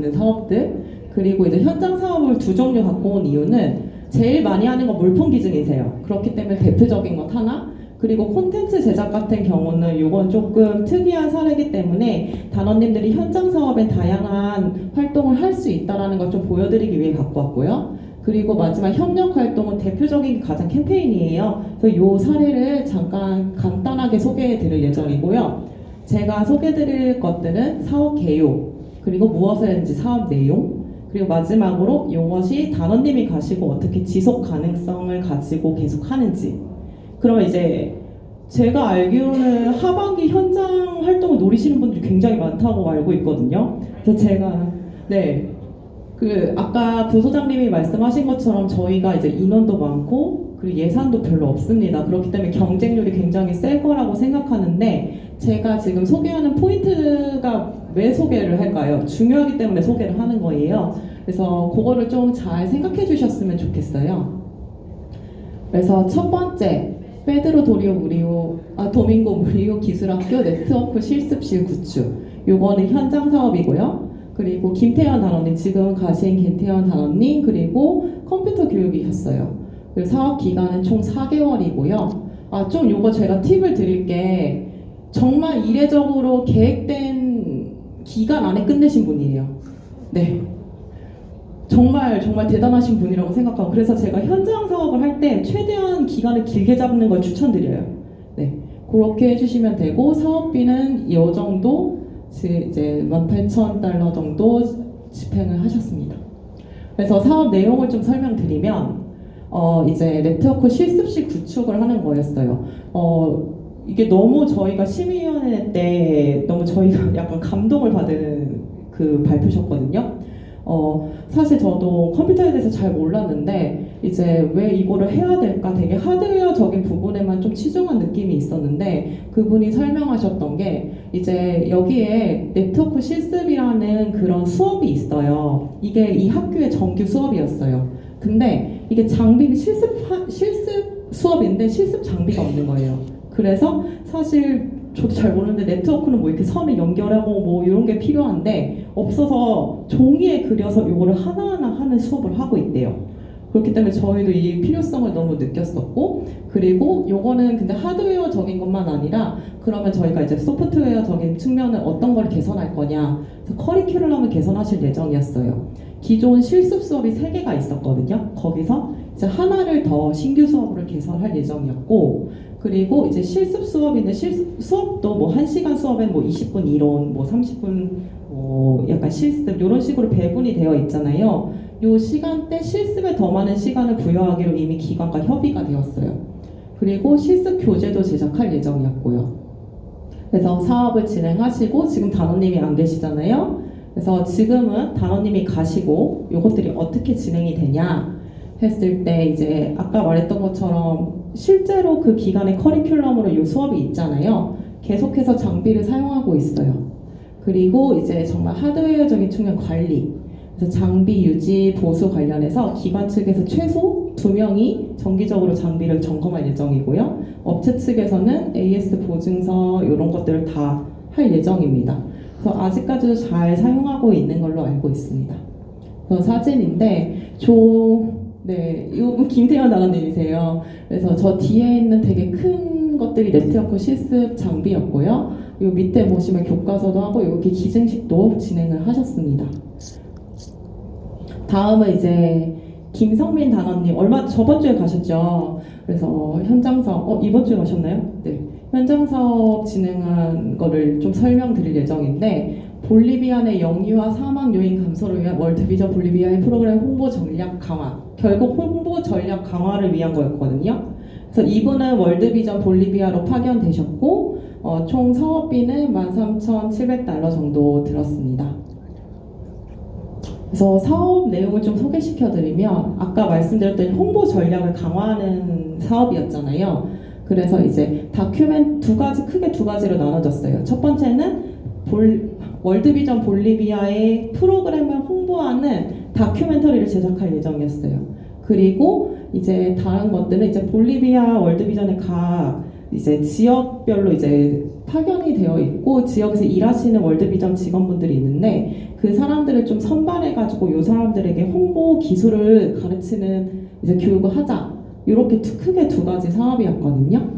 있는 사업들, 그리고 이제 현장 사업을 두 종류 갖고 온 이유는 제일 많이 하는 건 물품 기증이세요. 그렇기 때문에 대표적인 것 하나, 그리고 콘텐츠 제작 같은 경우는 이건 조금 특이한 사례이기 때문에 단원님들이 현장 사업에 다양한 활동을 할 수 있다는 걸 좀 보여드리기 위해 갖고 왔고요. 그리고 마지막 협력 활동은 대표적인 가장 캠페인이에요. 그래서 이 사례를 잠깐 간단하게 소개해 드릴 예정이고요. 제가 소개해 드릴 것들은 사업 개요, 그리고 무엇을 했는지 사업 내용, 그리고 마지막으로 이것이 단원님이 가시고 어떻게 지속 가능성을 가지고 계속 하는지. 그러면 이제 제가 알기로는 하반기 현장 활동을 노리시는 분들이 굉장히 많다고 알고 있거든요. 그래서 제가 아까 부소장님이 말씀하신 것처럼 저희가 이제 인원도 많고 그리고 예산도 별로 없습니다. 그렇기 때문에 경쟁률이 굉장히 셀 거라고 생각하는데, 제가 지금 소개하는 포인트가 왜 소개를 할까요? 중요하기 때문에 소개를 하는 거예요. 그래서 그거를 좀 잘 생각해 주셨으면 좋겠어요. 그래서 첫 번째, 페드로 도밍고 무리오 기술학교 네트워크 실습실 구축. 요거는 현장 사업이고요. 그리고 김태현 단원님, 지금 가신 김태현 단원님, 그리고 컴퓨터 교육이셨어요. 그리고 사업 기간은 총 4개월이고요. 좀 요거 제가 팁을 드릴 게, 정말 이례적으로 계획된 기간 안에 끝내신 분이에요. 네. 정말 대단하신 분이라고 생각하고, 그래서 제가 현장 사업을 할 때 최대한 기간을 길게 잡는 걸 추천드려요. 네. 그렇게 해주시면 되고, 사업비는 이 정도, 이제 18,000달러 정도 집행을 하셨습니다. 그래서 사업 내용을 좀 설명드리면, 이제 네트워크 실습실 구축을 하는 거였어요. 이게 너무 저희가 심의위원회 때 너무 저희가 약간 감동을 받은 그 발표셨거든요. 사실 저도 컴퓨터에 대해서 잘 몰랐는데 이제 왜 이거를 해야 될까, 되게 하드웨어적인 부분에만 좀 치중한 느낌이 있었는데, 그분이 설명하셨던 게 이제 여기에 네트워크 실습이라는 그런 수업이 있어요. 이게 이 학교의 정규 수업이었어요. 근데 이게 실습 수업인데 실습 장비가 없는 거예요. 그래서 사실 저도 잘 모르는데 네트워크는 뭐 이렇게 선을 연결하고 뭐 이런 게 필요한데 없어서 종이에 그려서 이거를 하나하나 하는 수업을 하고 있대요. 그렇기 때문에 저희도 이 필요성을 너무 느꼈었고, 그리고 요거는 근데 하드웨어적인 것만 아니라 그러면 저희가 이제 소프트웨어적인 측면을 어떤 걸 개선할 거냐, 그래서 커리큘럼을 개선하실 예정이었어요. 기존 실습 수업이 3개가 있었거든요. 거기서 이제 하나를 더 신규 수업으로 개설할 예정이었고, 그리고 이제 실습 수업인데 실습 수업도 뭐 1시간 수업엔 뭐 20분 이론, 뭐 30분 뭐 약간 실습 이런 식으로 배분이 되어 있잖아요. 요 시간대 실습에 더 많은 시간을 부여하기로 이미 기관과 협의가 되었어요. 그리고 실습 교재도 제작할 예정이었고요. 그래서 사업을 진행하시고, 지금 단원님이 안 계시잖아요. 그래서 지금은 단원님이 가시고 요것들이 어떻게 진행이 되냐 했을 때, 이제 아까 말했던 것처럼 실제로 그 기간의 커리큘럼으로 이 수업이 있잖아요. 계속해서 장비를 사용하고 있어요. 그리고 이제 정말 하드웨어적인 측면 관리, 그래서 장비 유지 보수 관련해서 기관 측에서 최소 2명이 정기적으로 장비를 점검할 예정이고요. 업체 측에서는 AS 보증서 이런 것들을 다 할 예정입니다. 그래서 아직까지도 잘 사용하고 있는 걸로 알고 있습니다. 그래서 사진인데 이거 김태현 단원님이세요. 그래서 저 뒤에 있는 되게 큰 것들이 네트워크 실습 장비였고요. 이 밑에 보시면 교과서도 하고 이렇게 기증식도 진행을 하셨습니다. 다음은 이제 김성민 단원님, 저번 주에 가셨죠. 그래서 현장 사업, 이번 주에 가셨나요? 네. 현장 사업 진행한 거를 좀 설명드릴 예정인데, 볼리비아 내 영유아 사망 요인 감소를 위한 월드비전 볼리비아의 프로그램 홍보 전략 강화, 결국 홍보 전략 강화를 위한 거였거든요. 그래서 이분은 월드비전 볼리비아로 파견되셨고, 총 사업비는 13,700달러 정도 들었습니다. 그래서 사업 내용을 좀 소개시켜드리면, 아까 말씀드렸던 홍보 전략을 강화하는 사업이었잖아요. 그래서 이제 크게 두 가지로 나눠졌어요. 첫 번째는 월드비전 볼리비아의 프로그램을 홍보하는 다큐멘터리를 제작할 예정이었어요. 그리고 이제 다른 것들은 이제 볼리비아 월드비전의 각 이제 지역별로 이제 파견이 되어 있고 지역에서 일하시는 월드비전 직원분들이 있는데 그 사람들을 좀 선발해가지고 이 사람들에게 홍보 기술을 가르치는 이제 교육을 하자. 이렇게 크게 두 가지 사업이었거든요.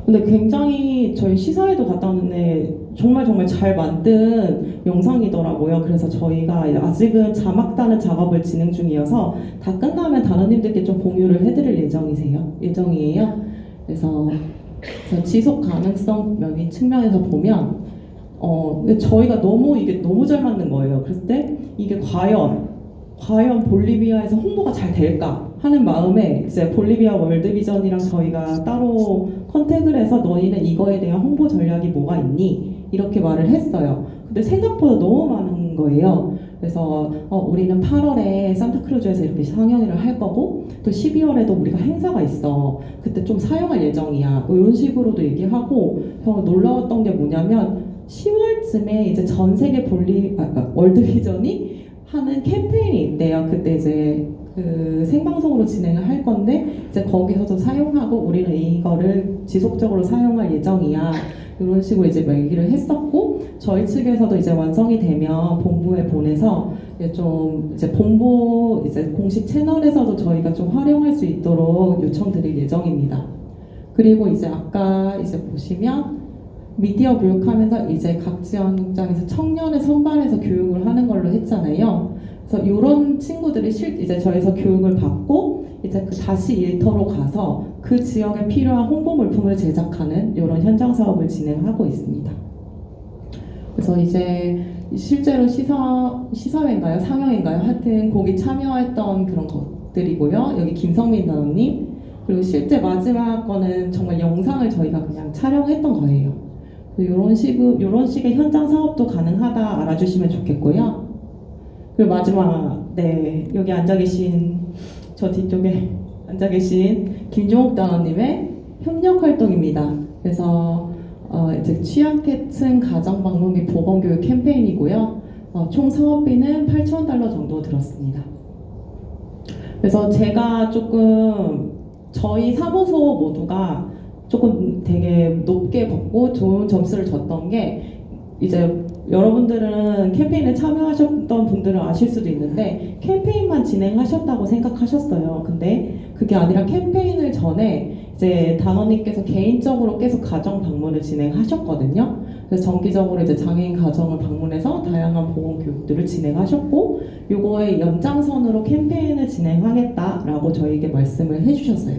근데 굉장히 저희 시사회도 갔다 왔는데 정말 잘 만든 영상이더라고요. 그래서 저희가 아직은 자막 다는 작업을 진행 중이어서 다 끝나면 단원님들께 좀 공유를 해드릴 예정이에요. 그래서 지속 가능성 면이 측면에서 보면 근데 저희가 이게 너무 잘 맞는 거예요. 그랬을 때 이게 과연 볼리비아에서 홍보가 잘 될까 하는 마음에 이제 볼리비아 월드비전이랑 저희가 따로 컨택을 해서 너희는 이거에 대한 홍보 전략이 뭐가 있니? 이렇게 말을 했어요. 근데 생각보다 너무 많은 거예요. 그래서 우리는 8월에 산타크루즈에서 이렇게 상영회를 할 거고 또 12월에도 우리가 행사가 있어. 그때 좀 사용할 예정이야. 뭐 이런 식으로도 얘기하고 놀라웠던 게 뭐냐면 10월쯤에 이제 전 세계 월드비전이 하는 캠페인이 있대요. 그때 이제 그 생방송으로 진행을 할 건데 이제 거기서도 사용하고 우리는 이거를 지속적으로 사용할 예정이야. 이런 식으로 이제 얘기를 했었고 저희 측에서도 이제 완성이 되면 본부에 보내서 이제 본부 이제 공식 채널에서도 저희가 좀 활용할 수 있도록 요청드릴 예정입니다. 그리고 이제 아까 이제 보시면 미디어 교육하면서 이제 각 지원장에서 청년을 선발해서 교육을 하는 걸로 했잖아요. 그래서 이런 친구들이 이제 저희서 교육을 받고 이제 다시 일터로 가서 그 지역에 필요한 홍보 물품을 제작하는 이런 현장 사업을 진행하고 있습니다. 그래서 이제 실제로 시사회인가요? 상영인가요? 하여튼 거기 참여했던 그런 것들이고요. 여기 김성민 단원님 그리고 실제 마지막 거는 정말 영상을 저희가 그냥 촬영했던 거예요. 이런 식의 현장 사업도 가능하다 알아주시면 좋겠고요. 그리고 마지막, 여기 앉아 계신, 저 뒤쪽에 앉아 계신 김종욱 단원님의 협력 활동입니다. 그래서 이제 취약계층 가정 방문 및 보건교육 캠페인이고요. 총 사업비는 $8,000 정도 들었습니다. 그래서 제가 조금 저희 사무소 모두가 조금 되게 높게 받고 좋은 점수를 줬던 게 이제 여러분들은 캠페인에 참여하셨던 분들은 아실 수도 있는데 캠페인만 진행하셨다고 생각하셨어요. 근데 그게 아니라 캠페인을 전에 이제 단원님께서 개인적으로 계속 가정 방문을 진행하셨거든요. 그래서 정기적으로 이제 장애인 가정을 방문해서 다양한 보건 교육들을 진행하셨고 요거의 연장선으로 캠페인을 진행하겠다라고 저희에게 말씀을 해주셨어요.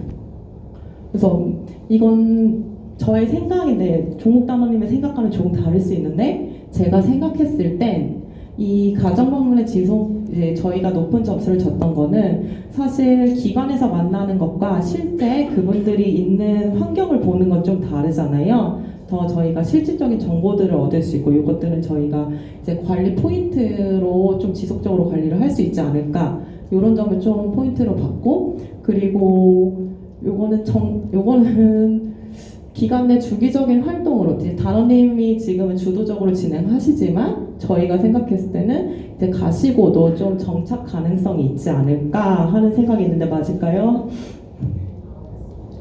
그래서 이건 저의 생각인데 조목 단원님의 생각과는 조금 다를 수 있는데 제가 생각했을 땐 이 가정 방문의 이제 저희가 높은 점수를 줬던 거는 사실 기관에서 만나는 것과 실제 그분들이 있는 환경을 보는 건 좀 다르잖아요. 더 저희가 실질적인 정보들을 얻을 수 있고 이것들은 저희가 이제 관리 포인트로 좀 지속적으로 관리를 할 수 있지 않을까 이런 점을 좀 포인트로 봤고 그리고 요거는 기관 내 주기적인 활동으로 단원님이 지금은 주도적으로 진행하시지만 저희가 생각했을 때는 이제 가시고도 좀 정착 가능성이 있지 않을까 하는 생각이 있는데 맞을까요?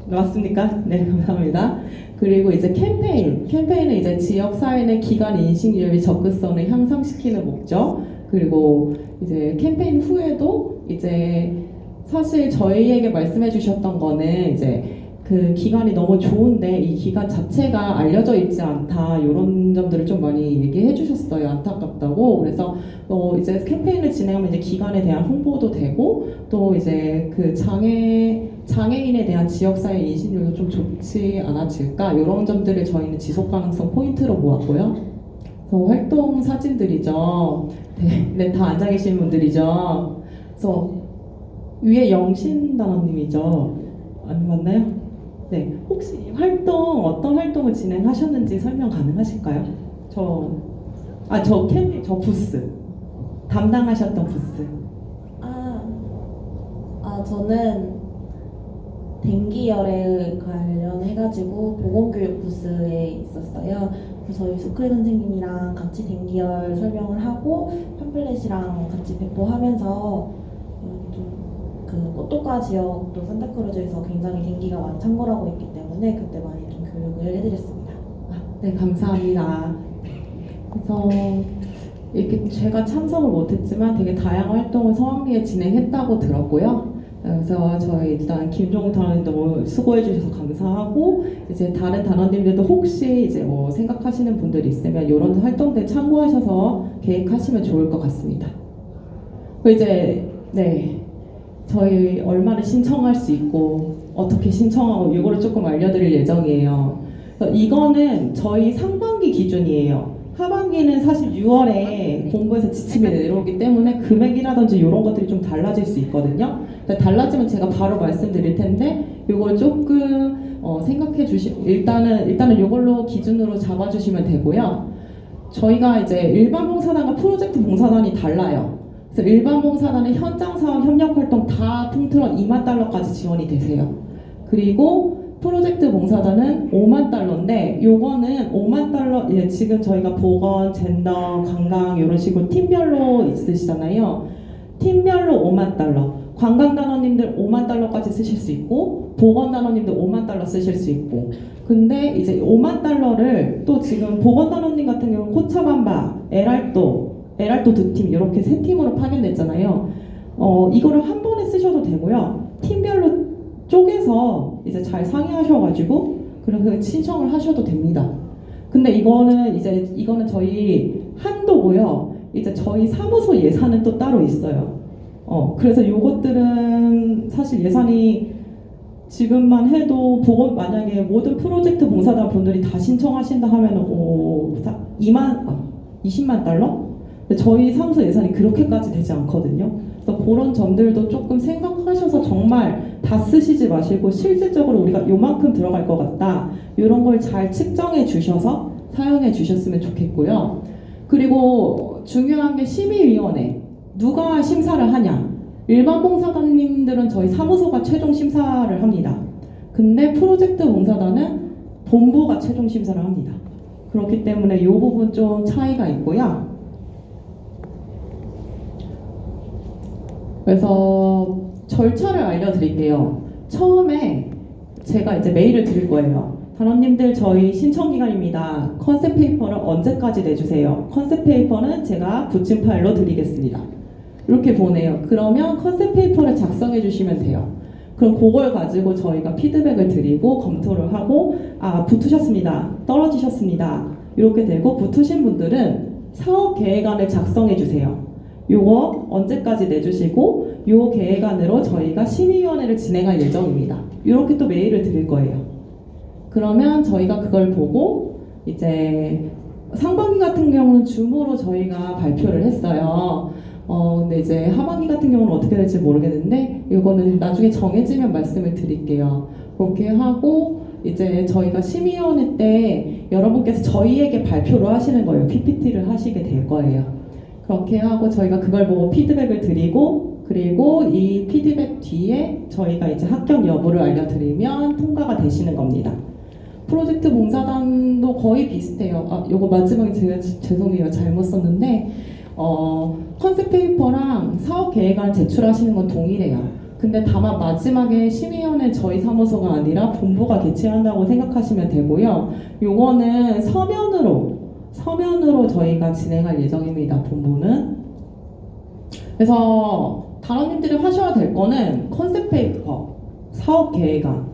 맞습니까? 네, 감사합니다. 그리고 이제 캠페인은 이제 지역사회 내 기관 인식률 및 접근성을 향상시키는 목적 그리고 이제 캠페인 후에도 이제 사실 저희에게 말씀해 주셨던 거는 이제 그 기관이 너무 좋은데 이 기관 자체가 알려져 있지 않다 이런 점들을 좀 많이 얘기해 주셨어요. 안타깝다고. 그래서 이제 캠페인을 진행하면 이제 기관에 대한 홍보도 되고 또 이제 그 장애인에 대한 지역사회 인식률도 좀 좋지 않아질까 이런 점들을 저희는 지속 가능성 포인트로 모았고요. 활동 사진들이죠. 네, 다 앉아 계신 분들이죠. 그래서 위에 영신 단원님이죠. 안 맞나요? 네, 혹시 어떤 활동을 진행하셨는지 설명 가능하실까요? 저 부스 담당하셨던 부스. 저는 댕기열에 관련해가지고 보건교육 부스에 있었어요. 저희 스쿨 선생님이랑 같이 댕기열 설명을 하고 팜플렛이랑 같이 배포하면서 그 꽃도가 지역도 산타크루즈에서 굉장히 댕기가 많이 창궐하고 있기 때문에 그때 많이 좀 교육을 해드렸습니다. 네, 감사합니다. 그래서 이렇게 제가 참석을 못했지만 되게 다양한 활동을 성황리에 진행했다고 들었고요. 그래서 저희 일단 김종욱 단원님도 뭐 수고해 주셔서 감사하고, 이제 다른 단원님들도 혹시 이제 뭐 생각하시는 분들이 있으면 이런 활동들 참고하셔서 계획하시면 좋을 것 같습니다. 그 이제 네, 저희 얼마를 신청할 수 있고 어떻게 신청하고 이거를 조금 알려드릴 예정이에요. 그래서 이거는 저희 상반기 기준이에요. 하반기는 사실 6월에 본부에서 지침이 내려오기 때문에 금액이라든지 이런 것들이 좀 달라질 수 있거든요. 달라지면 제가 바로 말씀드릴 텐데 이걸 조금 생각해 일단은 이걸로 기준으로 잡아주시면 되고요. 저희가 이제 일반 봉사단과 프로젝트 봉사단이 달라요. 그래서 일반 봉사단은 현장 사업 협력 활동 다 통틀어 2만 달러까지 지원이 되세요. 그리고 프로젝트 봉사단은 5만 달러인데 요거는 5만 달러, 예, 지금 저희가 보건, 젠더, 관광 이런 식으로 팀별로 있으시잖아요. 팀별로 5만 달러. 관광 단원님들 5만 달러까지 쓰실 수 있고, 보건 단원님들 5만 달러 쓰실 수 있고. 근데 이제 5만 달러를 또 지금 보건 단원님 같은 경우는 코차밤바, 에랄도 두 팀 이렇게 세 팀으로 파견됐잖아요. 이거를 한 번에 쓰셔도 되고요. 팀별로 쪼개서 이제 잘 상의하셔가지고 그렇게 신청을 하셔도 됩니다. 근데 이거는 저희 한도고요. 이제 저희 사무소 예산은 또 따로 있어요. 그래서 요것들은 사실 예산이 지금만 해도 만약에 모든 프로젝트 봉사단 분들이 다 신청하신다 하면은 20만 달러? 근데 저희 사무소 예산이 그렇게까지 되지 않거든요. 그래서 그런 점들도 조금 생각하셔서 정말 다 쓰시지 마시고 실질적으로 우리가 요만큼 들어갈 것 같다. 이런 걸 잘 측정해 주셔서 사용해 주셨으면 좋겠고요. 그리고 중요한 게 심의위원회. 누가 심사를 하냐? 일반 봉사단님들은 저희 사무소가 최종 심사를 합니다. 근데 프로젝트 봉사단은 본부가 최종 심사를 합니다. 그렇기 때문에 이 부분 좀 차이가 있고요. 그래서 절차를 알려드릴게요. 처음에 제가 이제 메일을 드릴 거예요. 단원님들 저희 신청 기간입니다. 컨셉 페이퍼를 언제까지 내주세요. 컨셉 페이퍼는 제가 붙임 파일로 드리겠습니다. 이렇게 보내요. 그러면 컨셉 페이퍼를 작성해 주시면 돼요. 그럼 그걸 가지고 저희가 피드백을 드리고 검토를 하고 붙으셨습니다. 떨어지셨습니다. 이렇게 되고 붙으신 분들은 사업 계획안을 작성해 주세요. 요거 언제까지 내주시고 요 계획안으로 저희가 심의위원회를 진행할 예정입니다. 이렇게 또 메일을 드릴 거예요. 그러면 저희가 그걸 보고 이제 상반기 같은 경우는 줌으로 저희가 발표를 했어요. 근데 이제 하반기 같은 경우는 어떻게 될지 모르겠는데 이거는 나중에 정해지면 말씀을 드릴게요. 그렇게 하고 이제 저희가 심의위원회 때 여러분께서 저희에게 발표를 하시는 거예요. PPT를 하시게 될 거예요. 그렇게 하고 저희가 그걸 보고 피드백을 드리고 그리고 이 피드백 뒤에 저희가 이제 합격 여부를 알려드리면 통과가 되시는 겁니다. 프로젝트 봉사단도 거의 비슷해요. 요거 마지막에 제가 죄송해요. 잘못 썼는데 컨셉 페이퍼랑 사업 계획안 제출하시는 건 동일해요. 근데 다만 마지막에 심의위원회 저희 사무소가 아니라 본부가 개최한다고 생각하시면 되고요. 요거는 서면으로 저희가 진행할 예정입니다. 본부는. 그래서 단원님들이 하셔야 될 거는 컨셉 페이퍼, 사업 계획안,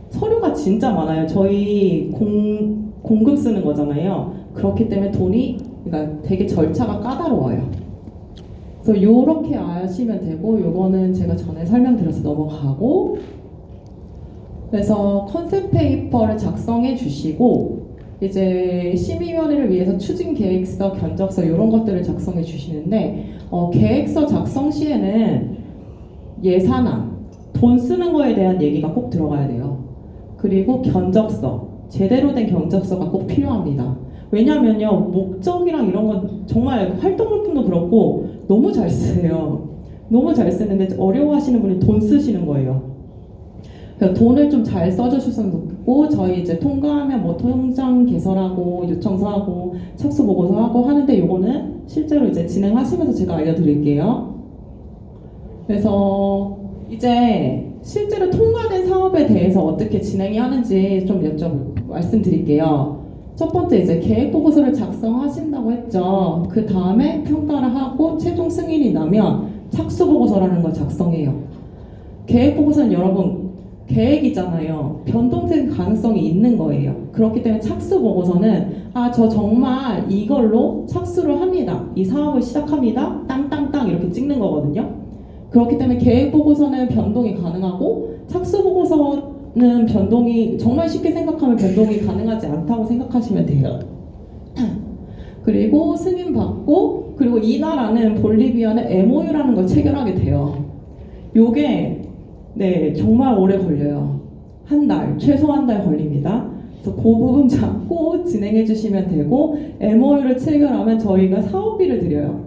서류가 진짜 많아요. 저희 공급 쓰는 거잖아요. 그렇기 때문에 그러니까 되게 절차가 까다로워요. 그래서 요렇게 아시면 되고 요거는 제가 전에 설명드려서 넘어가고 그래서 컨셉 페이퍼를 작성해 주시고 이제 심의위원회를 위해서 추진 계획서, 견적서 이런 것들을 작성해 주시는데 계획서 작성 시에는 예산안, 돈 쓰는 거에 대한 얘기가 꼭 들어가야 돼요. 그리고 견적서, 제대로 된 견적서가 꼭 필요합니다. 왜냐면요, 목적이랑 이런 건 정말 활동물품도 그렇고 너무 잘 쓰세요. 너무 잘 쓰는데 어려워하시는 분이 돈 쓰시는 거예요. 그래서 돈을 좀 잘 써주셨으면 좋겠고 저희 이제 통과하면 뭐 통장 개설하고 요청서하고 착수 보고서하고 하는데 요거는 실제로 이제 진행하시면서 제가 알려드릴게요. 그래서 이제 실제로 통과된 사업에 대해서 어떻게 진행이 하는지 좀 말씀드릴게요. 첫 번째 이제 계획 보고서를 작성하신다고 했죠. 그 다음에 평가를 하고 최종 승인이 나면 착수 보고서라는 걸 작성해요. 계획 보고서는 여러분 계획이잖아요. 변동될 가능성이 있는 거예요. 그렇기 때문에 착수 보고서는 저 정말 이걸로 착수를 합니다. 이 사업을 시작합니다. 땅땅땅 이렇게 찍는 거거든요. 그렇기 때문에 계획 보고서는 변동이 가능하고 착수 보고서는 변동이 정말 쉽게 생각하면 변동이 가능하지 않다고 생각하시면 돼요. 그리고 승인 받고 그리고 이나라는 볼리비아는 MOU라는 걸 체결하게 돼요. 요게 네 정말 오래 걸려요. 한 달, 최소 한 달 걸립니다. 그래서 그 부분 잡고 진행해 주시면 되고 MOU를 체결하면 저희가 사업비를 드려요.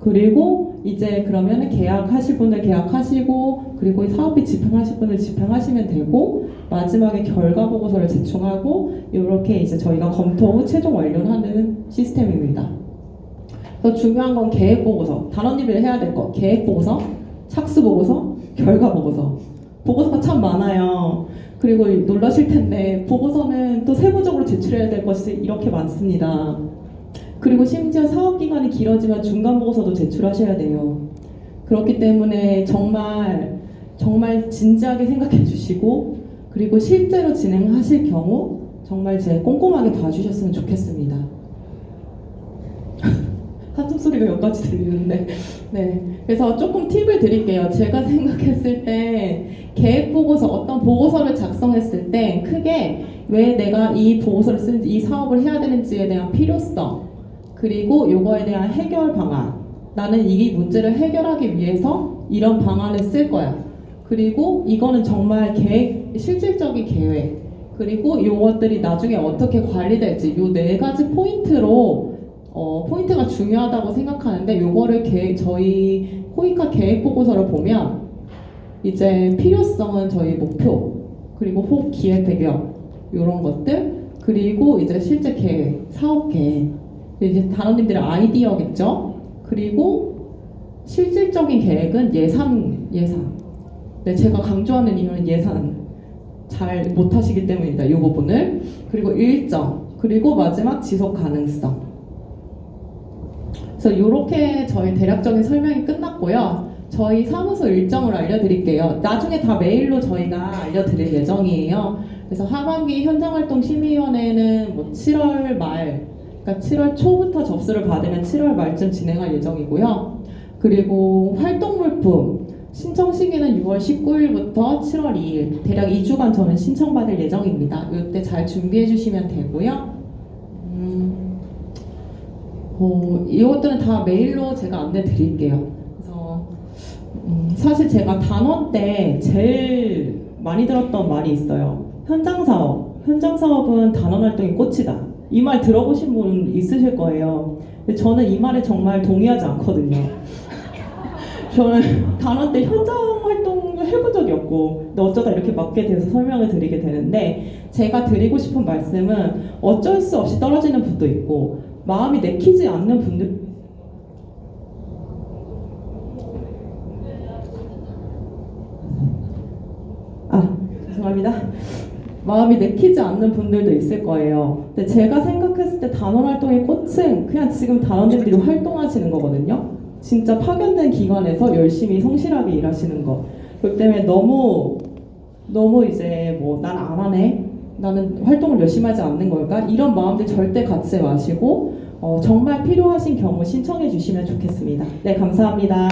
그리고 이제 그러면 계약하실 분들 계약하시고 그리고 사업비 집행하실 분들 집행하시면 되고 마지막에 결과 보고서를 제출하고 이렇게 이제 저희가 검토 후 최종 완료를 하는 시스템입니다. 그래서 중요한 건 계획 보고서, 단원님들이 해야 될 거 계획 보고서, 착수 보고서, 결과 보고서. 보고서가 참 많아요. 그리고 놀라실 텐데 보고서는 또 세부적으로 제출해야 될 것이 이렇게 많습니다. 그리고 심지어 사업 기간이 길어지면 중간 보고서도 제출하셔야 돼요. 그렇기 때문에 정말 진지하게 생각해 주시고 그리고 실제로 진행하실 경우 정말 꼼꼼하게 봐주셨으면 좋겠습니다. 한숨 소리가 여기까지 들리는데 네. 그래서 조금 팁을 드릴게요. 제가 생각했을 때 계획 보고서 어떤 보고서를 작성했을 때 크게 왜 내가 이 보고서를 쓰는지 이 사업을 해야 되는지에 대한 필요성 그리고 요거에 대한 해결 방안 나는 이 문제를 해결하기 위해서 이런 방안을 쓸 거야. 그리고 이거는 정말 실질적인 계획 그리고 요것들이 나중에 어떻게 관리될지 요 네 가지 포인트로 포인트가 중요하다고 생각하는데 요거를 저희 호이카 계획 보고서를 보면 이제 필요성은 저희 목표 그리고 기획 배경 요런 것들 그리고 이제 실제 계획 사업 계획 이제 단원님들의 아이디어겠죠. 그리고 실질적인 계획은 예산. 네, 제가 강조하는 이유는 예산 잘 못하시기 때문입니다. 이 부분을 그리고 일정 그리고 마지막 지속 가능성. 그래서 이렇게 저희 대략적인 설명이 끝났고요. 저희 사무소 일정을 알려드릴게요. 나중에 다 메일로 저희가 알려드릴 예정이에요. 그래서 하반기 현장활동 심의위원회는 7월 말 그러니까 7월 초부터 접수를 받으면 7월 말쯤 진행할 예정이고요. 그리고 활동물품 신청 시기는 6월 19일부터 7월 2일 대략 2주간 저는 신청받을 예정입니다. 이때 잘 준비해 주시면 되고요. 이것들은 다 메일로 제가 안내 드릴게요. 그래서 사실 제가 단원 때 제일 많이 들었던 말이 있어요. 현장 사업은 단원 활동이 꽃이다. 이 말 들어보신 분 있으실 거예요. 근데 저는 이 말에 정말 동의하지 않거든요. 저는 단원 때 현장 활동을 해본 적이 없고 근데 어쩌다 이렇게 맡게 돼서 설명을 드리게 되는데 제가 드리고 싶은 말씀은 어쩔 수 없이 떨어지는 분도 있고 마음이 내키지 않는 분들 죄송합니다. 마음이 내키지 않는 분들도 있을 거예요. 근데 제가 생각했을 때 단원 활동의 꽃은 그냥 지금 단원님들이 활동하시는 거거든요. 진짜 파견된 기관에서 열심히 성실하게 일하시는 거. 그렇기 때문에 너무 이제 난 안 하네. 나는 활동을 열심히 하지 않는 걸까? 이런 마음들 절대 갖지 마시고 정말 필요하신 경우 신청해 주시면 좋겠습니다. 네, 감사합니다.